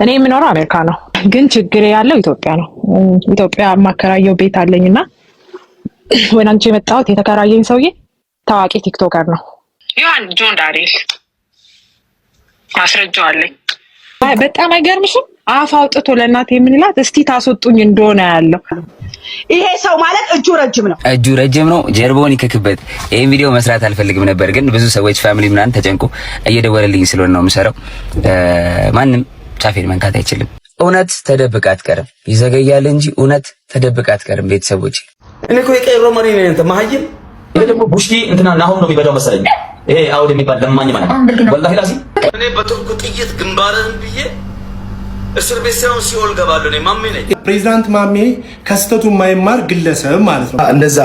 እኔ የምኖረው አሜሪካ ነው፣ ግን ችግሬ ያለው ኢትዮጵያ ነው። ኢትዮጵያ ማከራየው ቤት አለኝና ወይን አንቺ የመጣሁት የተከራየኝ ሰውዬ ታዋቂ ቲክቶከር ነው። ዮሐን ጆን ዳንኤል ማስረጃው አለኝ። በጣም አይገርምሽም? አፍ አውጥቶ ለእናቴ ምን ይላት እስቲ ታስወጡኝ እንደሆነ ያለው ይሄ ሰው ማለት እጁ ረጅም ነው፣ ጀርባውን ይከክበት። ይሄን ቪዲዮ መስራት አልፈልግም ነበር፣ ግን ብዙ ሰዎች ፋሚሊ ምናምን ተጨንቆ እየደወለልኝ ስለሆነ ነው የምሰራው። ማንም ጫፌን መንካት አይችልም። እውነት ተደብቃ አትቀርም፣ ይዘገያል እንጂ እውነት ተደብቃ አትቀርም። ቤተሰቦች እኔ እኮ የቀይ ሮማኒ ነኝ። እንተ ማህይም ይሄ ደግሞ ቡሽቲ እንትና ናሁን ነው የሚበላው መሰለኝ። ይሄ አውድ የሚባል ለማኝ ማለት ወላሂ ላዚ እኔ በቱርኩ ጥይት ግንባርህን ብዬ እስር ቤት ሳይሆን ሲኦል ገባለሁ። እኔ ማሜ ነኝ። ፕሬዚዳንት ማሜ ከስተቱ የማይማር ግለሰብ ማለት ነው። እንደዛ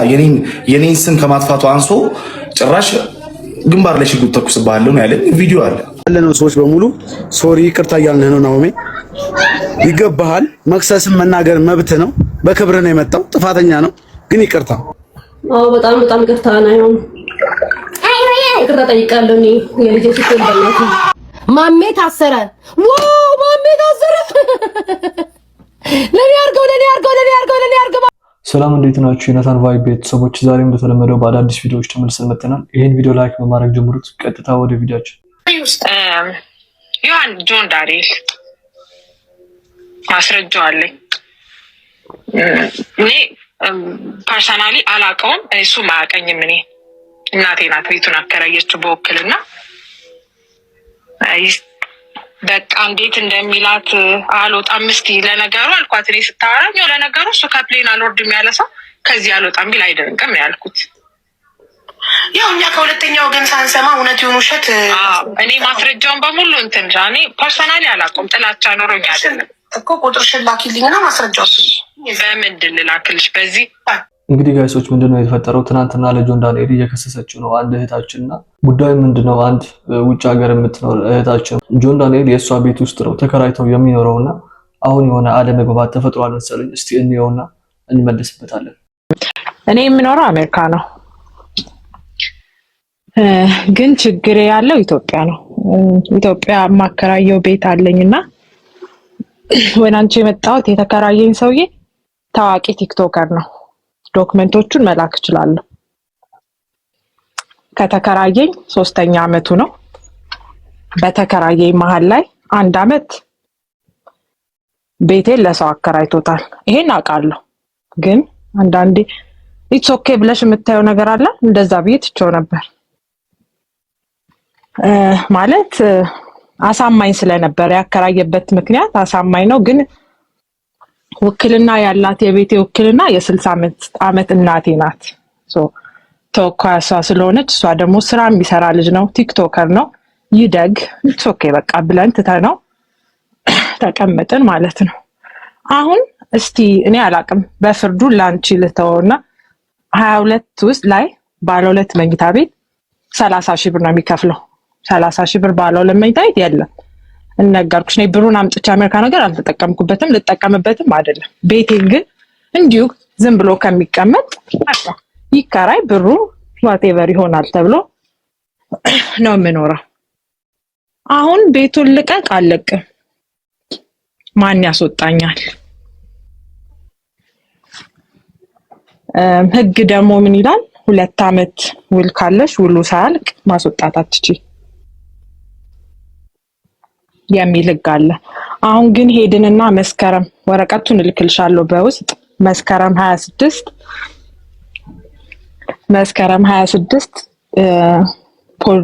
የኔን ስም ከማጥፋቱ አንሶ ጭራሽ ግንባር ላይ ሽጉጥ ተኩስብሃለሁ ነው ያለኝ። ቪዲዮ አለ ያለነው ሰዎች በሙሉ ሶሪ ይቅርታ እያልን ነው። ናሆሜ ይገባሃል። መክሰስም መናገር መብት ነው። በክብር ነው የመጣው። ጥፋተኛ ነው ግን ይቅርታ። አዎ በጣም ይቅርታ ነው። ይቅርታ ጠይቃለሁ። እኔ የልጄ ስትል በእናትህ ማሜ ታሰረ። ዋው ማሜ ታሰረ። ለኔ አርገው። ሰላም እንዴት ናችሁ? የናታን ቫይብ ቤተሰቦች፣ ዛሬም እንደተለመደው በአዳዲስ ቪዲዮዎች ተመልሰን መጥተናል። ይሄን ቪዲዮ ላይክ በማድረግ ጀምሩት። ቀጥታ ወደ ቪዲዮአችን። ዮሐን ጆን ዳንኤል ማስረጃው አለኝ። እኔ ፐርሰናሊ አላውቀውም፣ እሱም አያውቀኝም። እኔ እናቴ ናት ቤቱን አከራየችው በወክልና። በቃ እንዴት እንደሚላት አልወጣም። እስኪ ለነገሩ አልኳት እኔ ስታወራኝ፣ ለነገሩ እሱ ከፕሌን አልወርድም ያለ ሰው ከዚህ አልወጣም ቢል አይደንቅም ያልኩት። ያው እኛ ከሁለተኛው ወገን ሳንሰማ እውነት ይሁን ውሸት እኔ ማስረጃውን በሙሉ እንትን እኔ ፐርሰናሊ አላውቀውም። ጥላቻ ኖሮኝ አይደለም እኮ ቁጥርሽን ላኪልኝና ማስረጃው በምንድን ልላክልሽ? በዚህ እንግዲህ ጋይሶች ምንድነው የተፈጠረው? ትናንትና ለጆን ዳንኤል እየከሰሰችው ነው አንድ እህታችንና ጉዳዩ ምንድነው? አንድ ውጭ ሀገር የምትኖር እህታችን ጆን ዳንኤል የእሷ ቤት ውስጥ ነው ተከራይተው የሚኖረውና አሁን የሆነ አለመግባባት ተፈጥሯል መሰለኝ። እስቲ እንየውና እንመለስበታለን። እኔ የምኖረው አሜሪካ ነው፣ ግን ችግሬ ያለው ኢትዮጵያ ነው። ኢትዮጵያ ማከራየው ቤት አለኝና ወይን አንቺ የመጣሁት የተከራየኝ ሰውዬ ታዋቂ ቲክቶከር ነው። ዶክመንቶቹን መላክ እችላለሁ። ከተከራየኝ 3ኛ አመቱ ነው። በተከራየኝ መሀል ላይ 1 አመት ቤቴን ለሰው አከራይቶታል። ይሄን አውቃለሁ፣ ግን አንዳንዴ ኢትስ ኦኬ ብለሽ የምታየው ነገር አለ። እንደዛ ብዬ ትቼው ነበር ማለት አሳማኝ ስለነበር ያከራየበት ምክንያት አሳማኝ ነው። ግን ውክልና ያላት የቤቴ ውክልና የ60 ዓመት እናቴ ናት። ተወካይ እሷ ስለሆነች እሷ ደግሞ ስራ የሚሰራ ልጅ ነው፣ ቲክቶከር ነው። ይደግ ኢትስ ኦኬ በቃ ብለን ትተነው ተቀመጥን ማለት ነው። አሁን እስቲ እኔ አላቅም በፍርዱ ላንቺ ልተውና 22 ውስጥ ላይ ባለ 2 መኝታ ቤት 30,000 ብር ነው የሚከፍለው። 30,000 ብር ባለ 2 መኝታ ቤት የለም። እነገርኩሽ ነው። ብሩን አምጥቼ አሜሪካ ነገር አልተጠቀምኩበትም፣ ልጠቀምበትም አይደለም። ቤቴን ግን እንዲሁ ዝም ብሎ ከሚቀመጥ ይከራይ፣ ብሩ ዋቴቨር ይሆናል ተብሎ ነው የምኖረው። አሁን ቤቱን ልቀቅ አልለቅም፣ ማን ያስወጣኛል? ህግ ደግሞ ምን ይላል? 2 አመት ውል ካለሽ ውሉ ሳያልቅ ማስወጣት አትችይ የሚል ህግ አለ። አሁን ግን ሄድንና መስከረም ወረቀቱን እልክልሻለሁ በውስጥ መስከረም 26 ፖል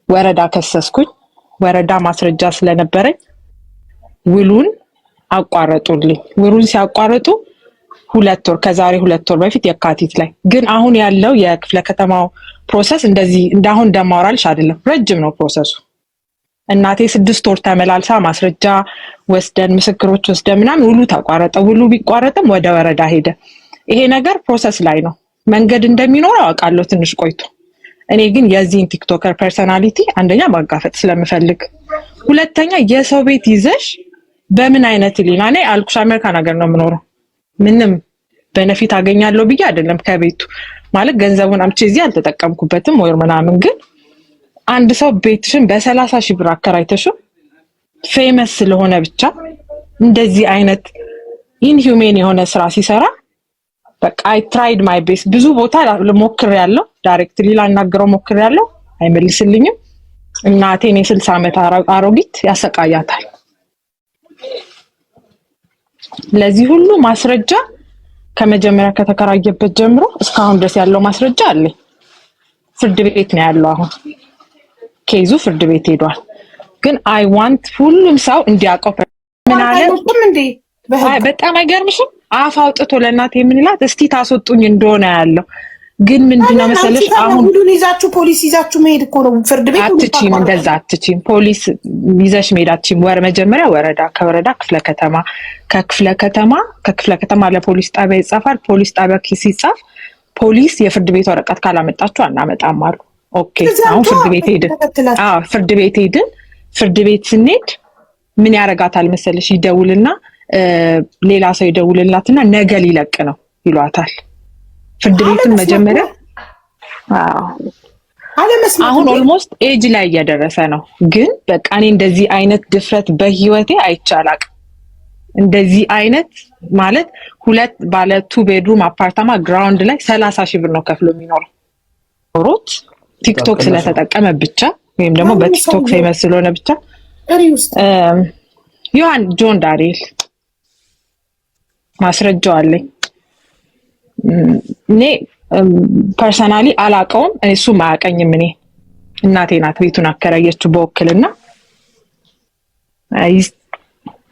ወረዳ ከሰስኩኝ። ወረዳ ማስረጃ ስለነበረኝ ውሉን አቋረጡልኝ። ውሉን ሲያቋርጡ 2 ወር ከዛሬ 2 ወር በፊት የካቲት ላይ ግን አሁን ያለው የክፍለ ከተማው ፕሮሰስ እንደዚህ እንዳሁን እንደማወራልሽ አይደለም። ረጅም ነው ፕሮሰሱ። እናቴ 6 ወር ተመላልሳ ማስረጃ ወስደን ምስክሮች ወስደን ምናምን ውሉ ተቋረጠ። ውሉ ቢቋረጥም ወደ ወረዳ ሄደ። ይሄ ነገር ፕሮሰስ ላይ ነው። መንገድ እንደሚኖረው አውቃለሁ ትንሽ ቆይቶ። እኔ ግን የዚህን ቲክቶከር ፐርሰናሊቲ አንደኛ ማጋፈጥ ስለምፈልግ፣ ሁለተኛ የሰው ቤት ይዘሽ በምን አይነት ሊና ነኝ አልኩሽ። አሜሪካ ነገር ነው የምኖረው። ምንም በነፊት አገኛለሁ ብዬ አይደለም ከቤቱ ማለት ገንዘቡን አምጪ እዚህ አልተጠቀምኩበትም ወይ ምናምን። ግን አንድ ሰው ቤትሽን በ30,000 ብር አከራይተሽው ፌመስ ስለሆነ ብቻ እንደዚህ አይነት ኢንሂዩሜን የሆነ ስራ ሲሰራ በቃ አይ ትራይድ ማይ ቤስት ብዙ ቦታ ሞክሬያለሁ። ዳይሬክትሊ ላናገረው ሞክሬያለሁ፣ አይመልስልኝም። እናቴን የ60 ዓመት አሮጊት ያሰቃያታል። ለዚህ ሁሉ ማስረጃ ከመጀመሪያ ከተከራየበት ጀምሮ እስካሁን ድረስ ያለው ማስረጃ አለ። ፍርድ ቤት ነው ያለው። አሁን ኬዙ ፍርድ ቤት ሄዷል። ግን አይ ዋንት ሁሉም ሰው እንዲያውቀው ምን አለ በጣም አይገርምሽም? አፍ አውጥቶ ለእናቴ ምን ይላት እስቲ ታስወጡኝ እንደሆነ ያለው ግን ምንድነው መሰለሽ አሁን ሁሉን ይዛችሁ ፖሊስ ይዛችሁ መሄድ እኮ ነው ፍርድ ቤት አትችይም። እንደዛ አትችይም። ፖሊስ ይዘሽ መሄድ አትችይም። መጀመሪያ ወረዳ፣ ከወረዳ ክፍለ ከተማ ለፖሊስ ጣቢያ ይጻፋል። ፖሊስ ጣቢያ ሲጻፍ ፖሊስ የፍርድ ቤት ወረቀት ካላመጣችሁ አናመጣም አሉ። ኦኬ አሁን ፍርድ ቤት ሄድን። ፍርድ ቤት ስንሄድ ምን ያረጋታል መሰለሽ ይደውልና ሌላ ሰው ይደውልላትና ነገ ሊለቅ ነው ይሏታል። ፍርድ ቤቱን መጀመሪያ አሁን ኦልሞስት ኤጅ ላይ እያደረሰ ነው። ግን በቃ እኔ እንደዚህ አይነት ድፍረት በህይወቴ አይቻላቅ። እንደዚህ አይነት ማለት 2 ባለ 2 ቤድሩም አፓርታማ ግራውንድ ላይ 30,000 ብር ነው ከፍሎ የሚኖረው። ሮት ቲክቶክ ስለተጠቀመ ብቻ ወይም ደግሞ በቲክቶክ ፌመስ ስለሆነ ብቻ ጆን ዳንኤል ማስረጃው አለኝ። እኔ ፐርሰናሊ አላቀውም፣ እሱ ማያቀኝም። እኔ እናቴ ናት ቤቱን አከራየችው በወክልና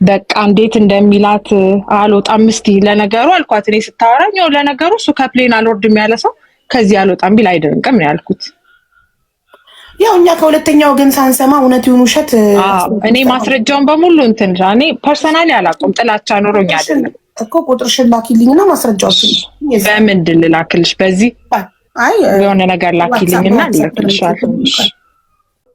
በቃ እንዴት እንደሚላት አልወጣም እስቲ ለነገሩ አልኳት። እኔ ስታወራኝ ለነገሩ እሱ ከፕሌን አልወርድም ያለ ሰው ከዚህ አልወጣም ቢል አይደንቅም ነው ያልኩት። ያው እኛ ከሁለተኛው ግን ሳንሰማ እውነት ይሁን ውሸት እኔ ማስረጃውን በሙሉ እንትን እኔ ፐርሰናሊ አላውቅም። ጥላቻ ኖሮኝ አይደለም እኮ ቁጥርሽን ላኪልኝና ማስረጃዎችን በምንድን ልላክልሽ? በዚህ የሆነ ነገር ላኪልኝና ልልክልሻለሁ።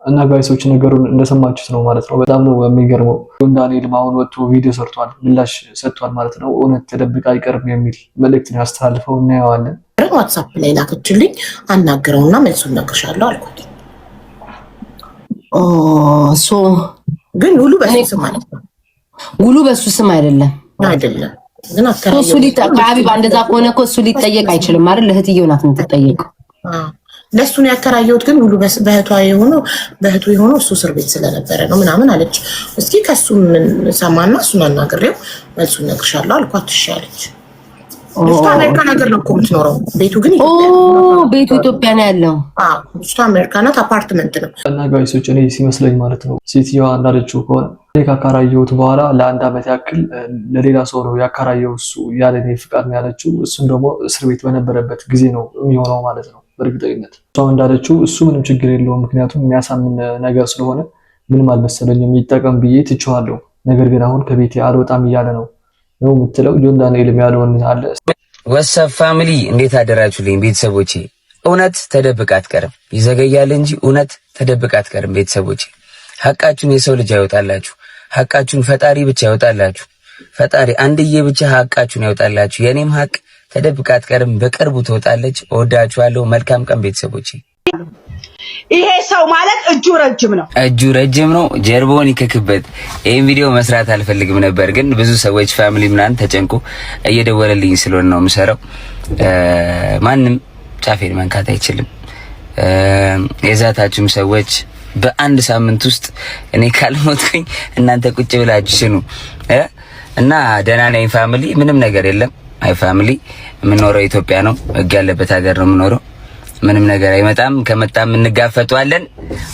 እና ጋይሶች ነገሩን እንደሰማችሁት ነው ማለት ነው። በጣም ነው የሚገርመው። ጆን ዳንኤል አሁን ወጥቶ ቪዲዮ ሰርቷል፣ ምላሽ ሰጥቷል ማለት ነው። እውነት ተደብቃ አይቀርም የሚል መልእክት ነው ያስተላልፈው። እናየዋለን። ዋትስአፕ ላይ ላከችልኝ፣ አናግረውና መልሱን እነግርሻለሁ አልኩት። ግን ውሉ በሱ ስም ማለት ነው። ውሉ በሱ ስም አይደለም። ግን እሱ ሀቢባ እንደዛ ከሆነ እኮ እሱ ሊጠየቅ አይችልም አይደል? እህትየው ናት የምትጠየቀው። ለሱ ነው ያከራየሁት። ግን ሁሉ በእህቱ የሆነው እሱ እስር ቤት ስለነበረ ነው ምናምን አለች። እስኪ ከሱ ምን ሰማና እሱን አናግሬው መልሱን እነግርሻለሁ አልኳት። እሺ አለች። እሱ አሜሪካ ነገር ነው እኮ የምትኖረው። ቤቱ ግን ቤቱ ኢትዮጵያ ነው ያለው። እሱ አሜሪካ ናት፣ አፓርትመንት ነው። እና ጋይሶች እኔ ሲመስለኝ ማለት ነው ሴትዮዋ እንዳለችው ከሆነ ካከራየሁት በኋላ ለ1 ዓመት ያክል ለሌላ ሰው ነው ያከራየው እሱ ያለ እኔ ፍቃድ ነው ያለችው። እሱም ደግሞ እስር ቤት በነበረበት ጊዜ ነው የሚሆነው ማለት ነው። በእርግጠኝነት እሷ እንዳለችው እሱ ምንም ችግር የለውም፣ ምክንያቱም የሚያሳምን ነገር ስለሆነ ምንም አልመሰለኝም፣ ይጠቀም ብዬ ትቼዋለሁ። ነገር ግን አሁን ከቤቴ አልወጣም እያለ ነው የምትለው። ጆን ዳንኤልም ያለውን አለ። ወሰብ ፋሚሊ እንዴት አደራችሁልኝ ቤተሰቦቼ? እውነት ተደብቃ አትቀርም፣ ይዘገያል እንጂ እውነት ተደብቃ አትቀርም ቤተሰቦቼ። ሐቃችሁን የሰው ልጅ ያወጣላችሁ፣ ሐቃችሁን ፈጣሪ ብቻ ያወጣላችሁ። ፈጣሪ አንድዬ ብቻ ሐቃችሁን ያወጣላችሁ። የኔም ሐቅ ተደብቃ አትቀርም፣ በቅርቡ ትወጣለች። እወዳችኋለሁ። መልካም ቀን ቤተሰቦቼ። ይሄ ሰው ማለት እጁ ረጅም ነው፣ ጀርባውን ይከክበት። ይሄን ቪዲዮ መስራት አልፈልግም ነበር፣ ግን ብዙ ሰዎች ፋሚሊ ምናምን ተጨንቁ እየደወለልኝ ስለሆነ ነው የምሰራው። ማንም ጫፌን መንካት አይችልም። የዛታችሁም ሰዎች በአንድ ሳምንት ውስጥ እኔ ካልሞትኩኝ እናንተ ቁጭ ብላችሁ ሽኑ እና ደህና ነኝ ፋሚሊ። ምንም ነገር የለም። አይ ፋሚሊ የምኖረው ኢትዮጵያ ነው፣ ህግ ያለበት ሀገር ነው የምኖረው። ምንም ነገር አይመጣም፣ ከመጣም እንጋፈጠዋለን።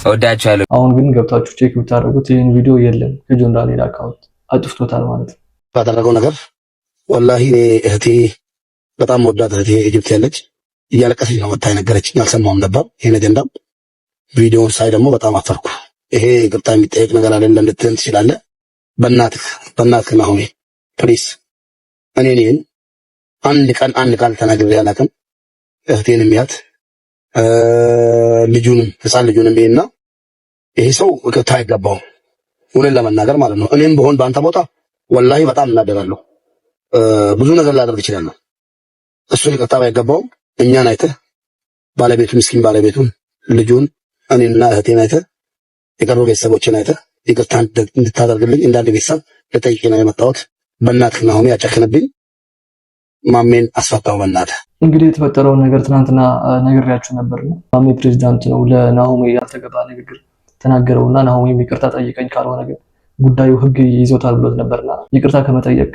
እወዳችኋለሁ። አሁን ግን ገብታችሁ ቼክ ብታደርጉት ይህን ቪዲዮ የለም፣ ከጆን ዳንኤል አካውንት አጥፍቶታል ማለት ነው። ባደረገው ነገር ወላሂ እህቴ በጣም ወዳት እህቴ ኢጅፕት ያለች እያለቀሰች ነው ወጣ የነገረችኝ። አልሰማሁም ነበር ይሄን አጀንዳም። ቪዲዮውን ሳይ ደግሞ በጣም አፈርኩ። ይሄ ይቅርታ የሚጠየቅ ነገር አይደለም ልትል ትችላለህ። በእናትህ ናሆሜ ፕሊስ እኔን አንድ ቃል ተናግሬ አላውቅም። እህቴን የሚያት ልጁንም ህፃን ልጁንም ይሄና ይሄ ሰው ይቅርታ አይገባውም። እውነት ለመናገር ማለት ነው። እኔም በሆን በአንተ ቦታ ወላሂ በጣም እናደራለሁ። ብዙ ነገር ላደርግ እችላለሁ። እሱን ይቅርታ ባይገባውም እኛን አይተህ ባለቤቱን ምስኪን ባለቤቱን ልጁን እኔና እህቴን አይተህ የቀሩ ቤተሰቦችን አይተህ ይቅርታ እንድታደርግልኝ እንዳንድ ቤተሰብ ልጠይቅ ነው የመጣሁት። በእናትህ ናሆሜ ያጨክንብኝ፣ ማሜን አስፈታው በእናትህ። እንግዲህ የተፈጠረውን ነገር ትናንትና ነግሬያችሁ ነበርና ማሜ ፕሬዝዳንት ነው ለናሆሜ ያልተገባ ንግግር ተናገረውና ናሆሜ ይቅርታ ጠይቀኝ ካልሆነ ግን ጉዳዩ ህግ ይዞታል ብሎት ነበርና ይቅርታ ከመጠየቅ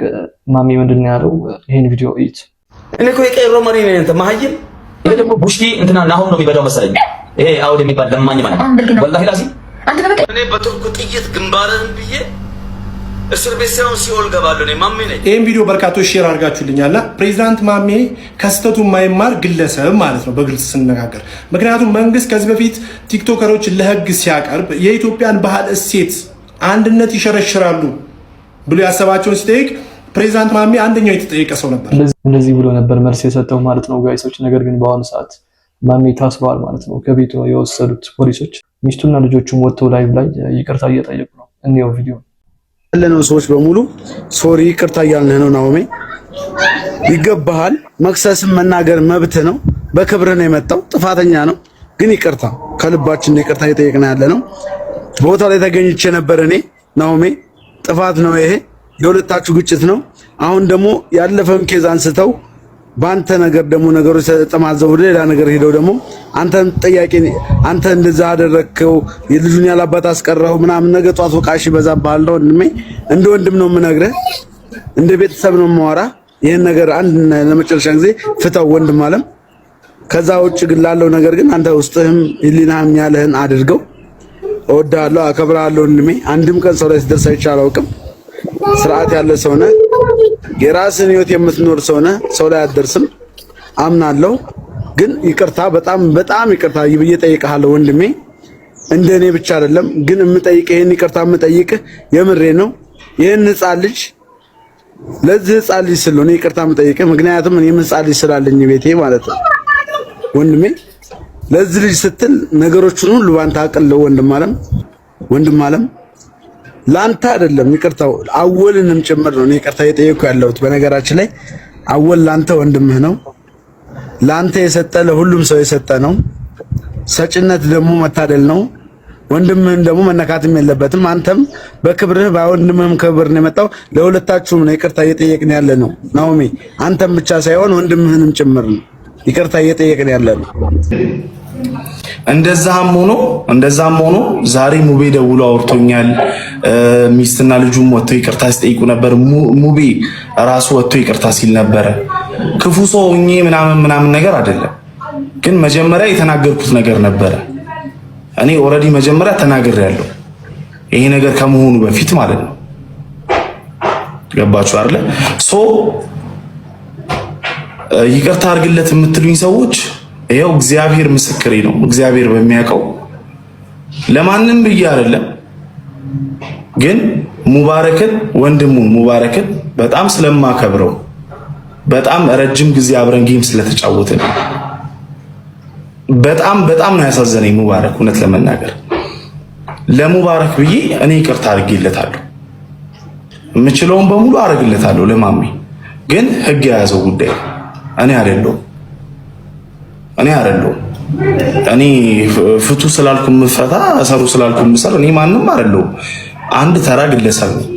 ማሜ ምንድነው ያለው? ይሄን ቪዲዮ እዩት። እኔ እኮ የቀሮ መሪ ነኝ እንተ ማህይም ይሄ ደግሞ ቡሽቲ እንትና ናሆም ነው የሚበላው መሰለኝ። ይሄ አውድ የሚባል ለማኝ ማለት ወላሂ ላዚ እኔ በቱርኩ ጥይት ግንባርህን ብዬ እስር ቤት ሳይሆን ሲኦል ገባለሁ። እኔ ማሜ ነኝ። ይህን ቪዲዮ በርካቶች ሼር አድርጋችሁልኛልና ፕሬዚዳንት ማሜ ከስተቱ የማይማር ግለሰብ ማለት ነው በግልጽ ስንነጋገር። ምክንያቱም መንግስት ከዚህ በፊት ቲክቶከሮችን ለህግ ሲያቀርብ የኢትዮጵያን ባህል እሴት አንድነት ይሸረሽራሉ ብሎ ያሰባቸውን ሲጠይቅ ፕሬዚዳንት ማሜ አንደኛው የተጠየቀ ሰው ነበር። እንደዚህ ብሎ ነበር መልስ የሰጠው ማለት ነው ጋይሶች። ነገር ግን በአሁኑ ሰዓት ማሜ ታስሯል ማለት ነው። ከቤቱ የወሰዱት ፖሊሶች ሚስቱና ልጆቹም ወጥተው ላይቭ ላይ ይቅርታ እየጠየቁ ነው። እንየው ቪዲዮ። ያለነው ሰዎች በሙሉ ሶሪ ይቅርታ እያልን ነው። ናሆሜ ይገባሃል። መክሰስም መናገር መብት ነው። በክብር ነው የመጣው። ጥፋተኛ ነው ግን ይቅርታ ከልባችን ይቅርታ እየጠየቅን ያለ ነው። ቦታው ላይ ተገኝቼ ነበር እኔ። ናሆሜ ጥፋት ነው ይሄ፣ የሁለታችሁ ግጭት ነው። አሁን ደግሞ ያለፈውን ኬዝ አንስተው በአንተ ነገር ደግሞ ነገሮች ተጠማዘው ሌላ ነገር ሄደው ደግሞ አንተን ጠያቂ አንተ እንደዛ አደረከው የልጁን ያላባት አስቀረው ምናምን ነገር ጧት ወቃሽ ይበዛብሃል። ወንድሜ እንደ ወንድም ነው የምነግርህ፣ እንደ ቤተሰብ ነው የማወራ። ይሄን ነገር አንድ ለመጨረሻ ጊዜ ፍታው ወንድም አለም። ከዛ ውጭ ግን ላለው ነገር ግን አንተ ውስጥህም ህሊናህም ያለህን አድርገው። እወድሃለሁ፣ አከብርሃለሁ ወንድሜ። አንድም ቀን ሰው ላይ ሲደርስ አይቼ አላውቅም። ስርዓት ያለ ሰው ነህ። የራስን ህይወት የምትኖር ሰው ነህ። ሰው ላይ አትደርስም አምናለሁ። ግን ይቅርታ በጣም በጣም ይቅርታ ብዬ እጠይቅሃለሁ ወንድሜ። እንደኔ ብቻ አይደለም ግን የምጠይቅህ ይሄን ይቅርታ የምጠይቅህ የምሬ ነው። ይሄን ህፃን ልጅ ለዚህ ህፃን ልጅ ስለሆነ ይቅርታ የምጠይቅህ ምክንያቱም እኔም ህፃን ልጅ ስላለኝ ቤቴ ማለት ነው ወንድሜ። ለዚህ ልጅ ስትል ነገሮችን ሁሉ ባንተ አቅልለው ወንድም አለም ላንተ አይደለም ይቅርታው አወልንም ጭምር ነው ይቅርታ እየጠየኩ ያለሁት። በነገራችን ላይ አወል ላንተ ወንድምህ ነው። ላንተ የሰጠ ለሁሉም ሰው የሰጠ ነው። ሰጭነት ደግሞ መታደል ነው። ወንድምህን ደግሞ መነካትም የለበትም። አንተም በክብርህ በወንድምህም ክብር ነው የመጣው። ለሁለታችሁም ነው ይቅርታ እየጠየቅን ያለ ነው ናሆሜ። አንተም ብቻ ሳይሆን ወንድምህንም ጭምር ነው ይቅርታ እየጠየቅን ያለ ነው። እንደዛም ሆኖ ዛሬ ሙቤ ደውሎ አውርቶኛል። ሚስትና ልጁም ወጥቶ ይቅርታ ሲጠይቁ ነበር። ሙቤ ራሱ ወጥቶ ይቅርታ ሲል ነበረ። ክፉ ሰው ሆኜ ምናምን ነገር አይደለም፣ ግን መጀመሪያ የተናገርኩት ነገር ነበረ። እኔ ኦልሬዲ መጀመሪያ ተናግሬያለሁ፣ ይሄ ነገር ከመሆኑ በፊት ማለት ነው። ገባችሁ አይደለ? ይቅርታ አድርግለት የምትሉኝ ሰዎች ይሄው እግዚአብሔር ምስክሬ ነው። እግዚአብሔር በሚያውቀው ለማንም ብዬ አይደለም፣ ግን ሙባረክን ወንድሙን ሙባረክን በጣም ስለማከብረው በጣም ረጅም ጊዜ አብረን ጌም ስለተጫወትን በጣም ነው ያሳዘነኝ ሙባረክ። እውነት ለመናገር ለሙባረክ ብዬ እኔ ይቅርታ አድርጌለታለሁ፣ የምችለውን በሙሉ አድርግለታለሁ ለማሜ። ግን ህግ የያዘው ጉዳይ እኔ አይደለሁም። እኔ ፍቱ ስላልኩ ምፈታ እሰሩ ስላልኩ ምሰር እኔ ማንም አይደለሁም። አንድ ተራ ግለሰብ ነኝ።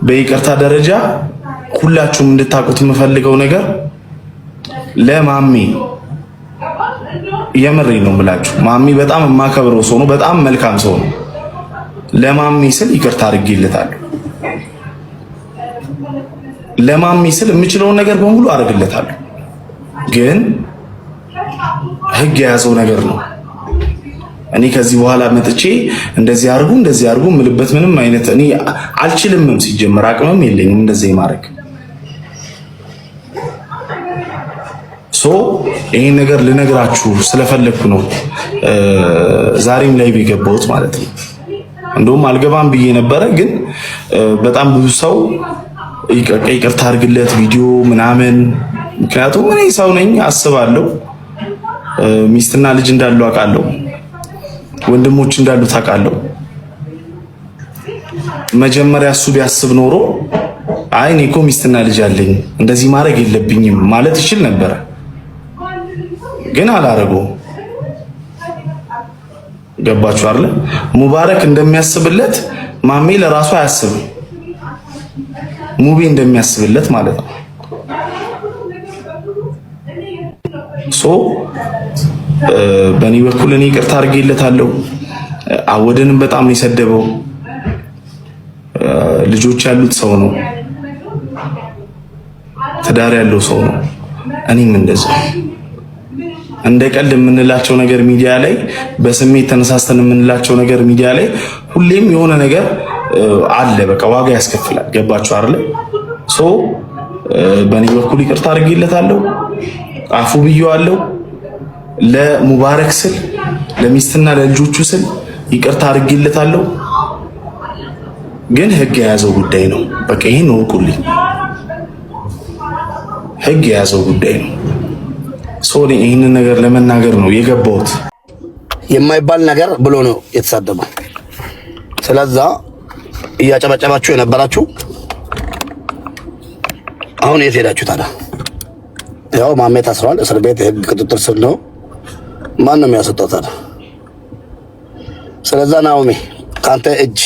በይቅርታ ደረጃ ሁላችሁም እንድታውቁት የምፈልገው ነገር ለማሜ የምሬ ነው የምላችሁ። ማሜ በጣም የማከብረው ሰው ነው። በጣም መልካም ሰው ነው። ለማሜ ስል ይቅርታ አድርጌለታለሁ። ለማሜ ስል የምችለውን ነገር በሙሉ አድርግለታለሁ። ግን ህግ የያዘው ነገር ነው። እኔ ከዚህ በኋላ መጥቼ እንደዚህ አድርጉ ምልበት ምንም አይነት እኔ አልችልምም። ሲጀመር አቅምም የለኝም እንደዚህ ማድረግ። ይሄን ነገር ልነግራችሁ ስለፈለኩ ነው ዛሬም ላይ የገባሁት ማለት ነው። እንደውም አልገባም ብዬ ነበረ፣ ግን በጣም ብዙ ሰው ይቅርታ አድርግለት ቪዲዮ ምናምን። ምክንያቱም እኔ ሰው ነኝ አስባለሁ። ሚስትና ልጅ እንዳሉ አውቃለሁ። ወንድሞች እንዳሉ ታውቃለሁ። መጀመሪያ እሱ ቢያስብ ኖሮ አይ እኔ እኮ ሚስትና ልጅ አለኝ እንደዚህ ማድረግ የለብኝም ማለት ይችል ነበረ። ግን አላረገውም። ገባችሁ አይደል? ሙባረክ እንደሚያስብለት ማሜ ለራሱ አያስብም። ሙቤ እንደሚያስብለት ማለት ነው። በእኔ በኩል እኔ ይቅርታ አድርጌለታለሁ። አወደንም በጣም ነው የሰደበው። ልጆች ያሉት ሰው ነው፣ ትዳር ያለው ሰው ነው። እኔም እንደዛ እንደ ቀልድ የምንላቸው ነገር ሚዲያ ላይ በስሜት ተነሳስተን የምንላቸው ነገር ሚዲያ ላይ ሁሌም የሆነ ነገር አለ፣ በቃ ዋጋ ያስከፍላል። ገባችሁ አይደል? በእኔ በኩል ይቅርታ አድርጌለታለሁ፣ አፉ ብዬዋለሁ። ለሙባረክ ስል ለሚስትና ለልጆቹ ስል ይቅርታ አድርጌለታለሁ። ግን ህግ የያዘው ጉዳይ ነው። በቃ ይሄን ወቁልኝ፣ ህግ የያዘው ጉዳይ ነው። ሶሪ ይሄንን ነገር ለመናገር ነው የገባሁት። የማይባል ነገር ብሎ ነው የተሳደበው። ስለዛ እያጨበጨባችሁ የነበራችሁ አሁን የት ሄዳችሁ ታዲያ? ያው ማሜ ታስሯል፣ እስር ቤት የህግ ቁጥጥር ስር ነው። ማን ነው የሚያስወጣው ታዲያ? ስለዛ ናኦሚ ካንተ እጅ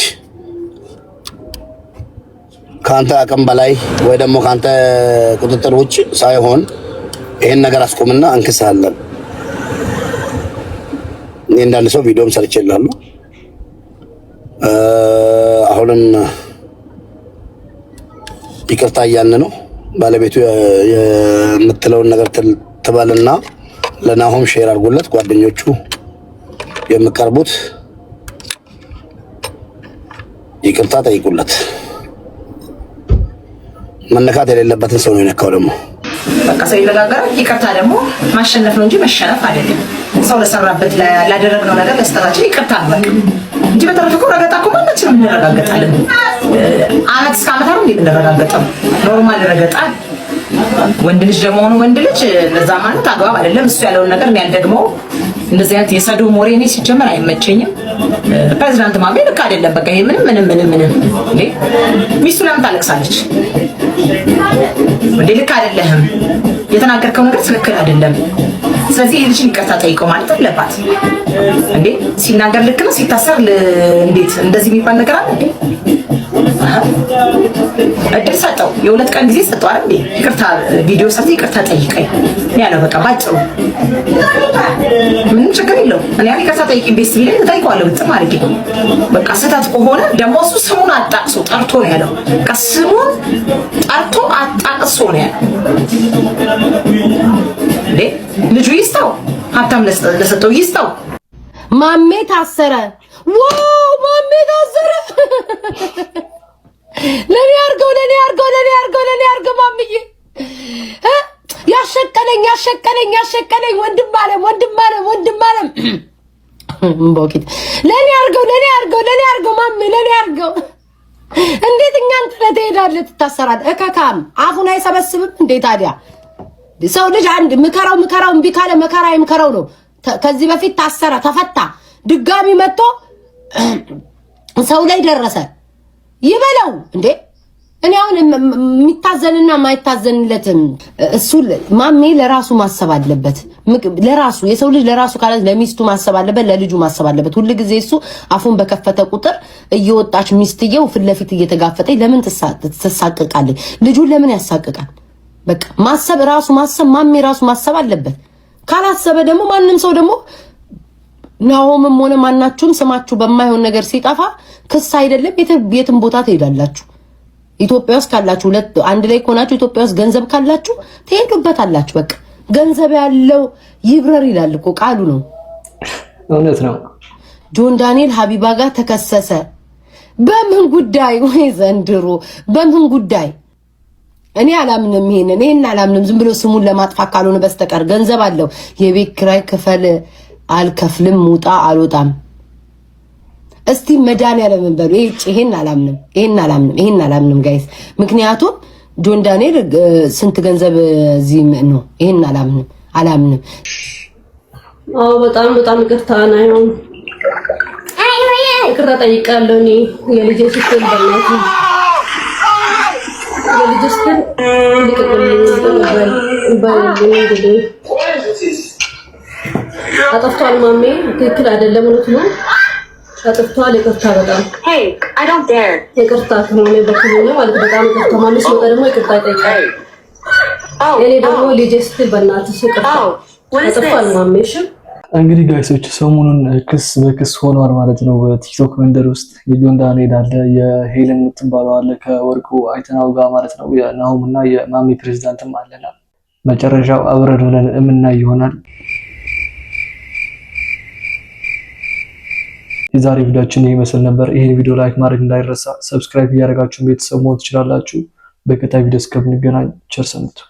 ካንተ አቅም በላይ ወይ ደግሞ ካንተ ቁጥጥር ውጭ ሳይሆን ይሄን ነገር አስቆምና እንክሳለን። እኔ እንዳለ ሰው ቪዲዮም ሰርቼልሃለሁ። አሁንም ይቅርታ እያልን ነው። ባለቤቱ የምትለውን ነገር ትበልና ለናሆም ሼር አድርጉለት። ጓደኞቹ የምቀርቡት ይቅርታ ጠይቁለት። መነካት የሌለበትን ሰው ነው የነካው። ደግሞ በቃ ሰው ይነጋገራል። ይቅርታ ደግሞ ማሸነፍ ነው እንጂ መሸነፍ አይደለም። ሰው ለሰራበት ላደረግነው ነገር ለስተታችን ይቅርታ ነው በቃ እንጂ በተረፈ እኮ ረገጣ እኮ ማናችንም እንረጋገጣለን። አመት እስከ አመት ነው እንረጋገጣለን። ኖርማል ረገጣ። ወንድ ልጅ ደግሞ ሆኖ ወንድ ልጅ ለዛ ማለት አግባብ አይደለም። እሱ ያለውን ነገር ነው ያልደግመው። እንደዚህ አይነት የሰዱ ሞሬ እኔ ሲጀመር አይመቸኝም። ፕሬዝዳንት ማሜ ልክ አይደለም። በቃ ይሄ ምንም እንዴ ሚስቱ ለምን ታለቅሳለች እንዴ? ልክ አይደለም። የተናገርከው ነገር ትክክል አይደለም። ስለዚህ ይሄ ልጅ ይቅርታ ጠይቀው ማለት አለባት እንዴ። ሲናገር ልክ ነው፣ ሲታሰር እንዴት እንደዚህ የሚባል ነገር አለ እንዴ? እድል ሰጠው፣ የሁለት ቀን ጊዜ ሰጠው አይደል እንዴ? ይቅርታ ቪዲዮ ሰርተህ ይቅርታ ጠይቀኝ ያለው በቃ ባጭሩ ምንም ችግር የለውም። እኔ ይቅርታ ጠይቀኝ ቤስት ቢለኝ እጠይቀዋለሁ። ግጥም አድርጌ በቃ ስህተት ከሆነ ደግሞ እሱ ስሙን አጣቅሶ ጠርቶ ነው ያለው። በቃ ስሙን ጠርቶ አጣቅሶ ነው ያለው እንዴ። ልጁ ይስታው፣ ሀብታም ለሰጠው ይስታው። ማሜ ታሰረ። ዋው ማሜ ታሰረ። ለኔ አርገው ማምዬ ያሸቀለኝ ወንድም አለም እምቦቂት ለኔ አርገው ማሜ ለኔ አርገው። እንዴት እኛን ጥለህ ትሄዳለህ? ትታሰራለህ። እከካም አፉን አይሰበስብም እንዴ ታዲያ? ሰው ልጅ አንድ ምከራው እምቢ ካለ መከራ ይምከረው ነው። ከዚህ በፊት ታሰረ፣ ተፈታ፣ ድጋሚ መጥቶ ሰው ላይ ደረሰ ይበለው እንዴ። እኔ አሁን የሚታዘንና የማይታዘንለትም እሱ ማሜ ለራሱ ማሰብ አለበት። ለራሱ የሰው ልጅ ለራሱ ካለ ለሚስቱ ማሰብ አለበት፣ ለልጁ ማሰብ አለበት። ሁሉ ጊዜ እሱ አፉን በከፈተ ቁጥር እየወጣች ሚስትየው ፊት ለፊት እየተጋፈጠኝ ለምን ትሳቀቃለች? ልጁን ለምን ያሳቅቃል? በቃ ማሰብ ማሜ ራሱ ማሰብ አለበት። ካላሰበ ደግሞ ማንም ሰው ደግሞ ናሆምም ሆነ ማናችሁም ስማችሁ በማይሆን ነገር ሲጠፋ ክስ አይደለም የትም ቦታ ትሄዳላችሁ። ኢትዮጵያ ውስጥ ካላችሁ አንድ ላይ ሆናችሁ ኢትዮጵያ ውስጥ ገንዘብ ካላችሁ ትሄዱበታላችሁ። በቃ ገንዘብ ያለው ይብረር ይላል እኮ ቃሉ ነው። እውነት ነው። ጆን ዳንኤል ሀቢባ ጋር ተከሰሰ። በምን ጉዳይ? ወይ ዘንድሮ በምን ጉዳይ? እኔ አላምንም። ይሄን አላምንም። ዝም ብሎ ስሙን ለማጥፋት ካልሆነ በስተቀር ገንዘብ አለው። የቤት ኪራይ ክፈል አልከፍልም፣ ውጣ አልወጣም። እስቲ መድኃኒዓለም በሉ። ይሄን አላምንም ጋይስ። ምክንያቱም ጆን ዳንኤል ስንት ገንዘብ እዚህ ነው። ይሄን አላምንም። አዎ በጣም ይቅርታ ነው። ይቅርታ ጠይቃለሁ። እኔ የልጄ ስትል በእናትህ የልጄ ስትል ልቅቅልኝ ነበር። አጥፍቷል ማሜ ትክክል አይደለም እውነት ነው አጥፍቷል ይቅርታ በጣም ይቅርታ ከሆነ በኩል ነው ማለት በጣም ይቅርታ ማለት ነው ደግሞ ይቅርታ ይጠይቃል እኔ ደግሞ ልጄ ስትል በእናትሽ ይቅርታ አጥፍቷል ማሜ እሺ እንግዲህ ጋይሶች ሰሞኑን ክስ በክስ ሆኗል ማለት ነው በቲክቶክ መንደር ውስጥ የጆን ዳንኤል አለ የሄለን የምትባለው አለ ከወርቁ አይተናው ጋር ማለት ነው የናሆም እና የማሚ ፕሬዝዳንትም አለና መጨረሻው አብረን ሆነን የምናይ ይሆናል የዛሬ ቪዲዮአችን ይመስል ነበር ይሄን ቪዲዮ ላይክ ማድረግ እንዳይረሳ ሰብስክራይብ ያደርጋችሁ ቤተሰብ መሆን ትችላላችሁ በቀጣይ ቪዲዮ እስከምንገናኝ ቸር ሰንብቱ